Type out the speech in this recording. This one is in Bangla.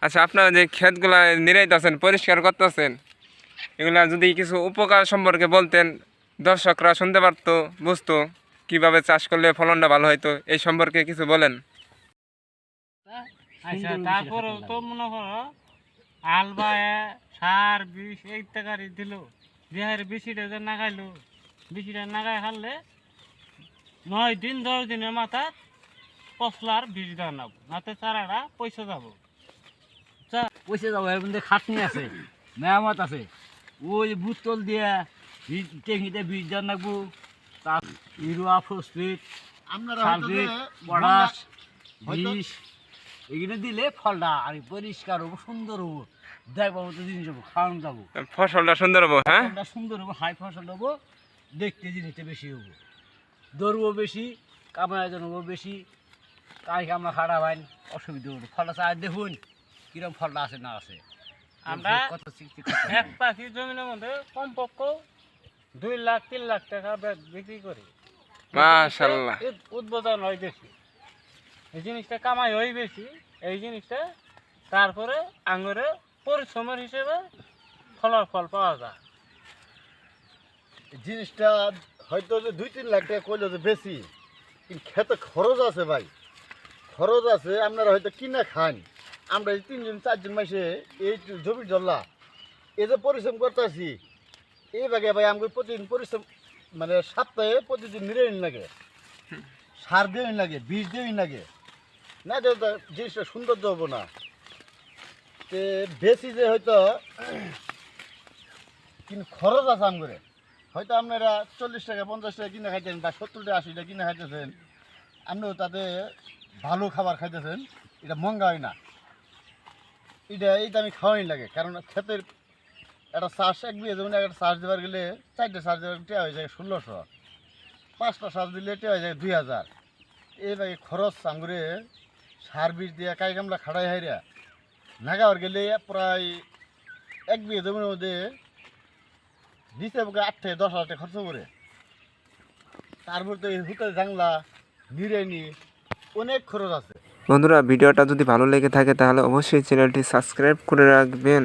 আচ্ছা, আপনারা যে ক্ষেতগুলা নিরাইতেছেন, পরিষ্কার করতেছেন, এগুলা যদি কিছু উপকার সম্পর্কে বলতেন, দর্শকরা শুনতে পারতো, বুঝতো কিভাবে চাষ করলে ফলনটা ভালো হইতো, এই সম্পর্কে কিছু বলেন। আচ্ছা, তারপরেও তো মনে করো আল বায়ে সার বিষ এই টাকারই দিল, দেহের বেশিটা যে নাগাইলো, বেশিটা নাগাই খালে 9 দিন 10 দিনের মাথা পশলার বিষ দেওয়া নাবো, নাতে চারাটা পয়সা যাবো। পয়সা যাবো, এর মধ্যে খাটনি আছে, মেরামত আছে। ওই বোতল দিয়ে টেঙ্গিতে বীজ দেওয়া লাগবো, তার ইউরিয়া ফসফেট সালফেট পটাশ বিষ এগুলো দিলে ফলটা আর পরিষ্কার হবো, সুন্দর হবো, দেখবো মতো জিনিস হবো, খাওয়ানো যাবো, ফসলটা সুন্দর হবো। হ্যাঁ, ফলটা সুন্দর হবো, হাই ফসল হবো, দেখতে জিনিসটা বেশি হবো, দৌড়বো বেশি, কামায়োজন হবো বেশি, কাজ আমরা খারাপ হয় অসুবিধা হবো। ফলটা চাই দেখুন কিরকম ফলটা আছে না আছে। আমরা কত এক পাখি জমিনের মধ্যে কমপক্ষ 2 লাখ 3 লাখ টাকা বিক্রি করি। মাশাআল্লাহ। উদ্বোধন হয় বেশি, এই জিনিসটা কামাই হয় বেশি, এই জিনিসটা তারপরে আঙুরে পরিশ্রমের হিসেবে ফল পাওয়া যায়। জিনিসটা হয়তো যে 2-3 লাখ টাকা কইলো যে বেশি, কিন্তু খেতে খরচ আছে ভাই, খরচ আছে। আপনারা হয়তো কিনা খান, আমরা এই 3জন 4জন মাসে এই জমির জল্লা এই যে পরিশ্রম করতেছি, এই ভাগে ভাই আমাকে প্রতিদিন পরিশ্রম, মানে সপ্তাহে প্রতিদিন নিরাইন লাগে, সার দেওয়ান লাগে, বীজ দেওয়ান লাগে, না যে জিনিসটা সৌন্দর্য হবো না। তে বেশি যে হয়তো কিন্তু খরচ আছে আমগরে, হয়তো আপনারা 40 টাকা 50 টাকা কিনে খাইতেন বা 70 টাকা 80 টাকা কিনে খাইতেছেন, আপনিও তাতে ভালো খাবার খাইতেছেন, এটা মহঙ্গা হয় না, এই দামে খাওয়াই লাগে। কারণ ক্ষেতের একটা চাষ এক বিয়ে যেমন একটা চাষ দেওয়ার গেলে 4টে চাষ দেওয়ার টেয়া হয়ে যায় 1600, 5টা চাষ দিলে টেয়া হয়ে যায় 2000। এইভাবে খরচ আঙ্গুরে সার বীজ দিয়ে কাই কামলা খাড়াই হাইরা নাগাওয়ার গেলে প্রায় এক বিয়ে জমির মধ্যে দিতে 8 থেকে 10 হাজার টাকা খরচ করে। তারপর তো হুতে জাংলা নিড়াইনি অনেক খরচ আছে। বন্ধুরা, ভিডিওটা যদি ভালো লেগে থাকে তাহলে অবশ্যই চ্যানেলটি সাবস্ক্রাইব করে রাখবেন।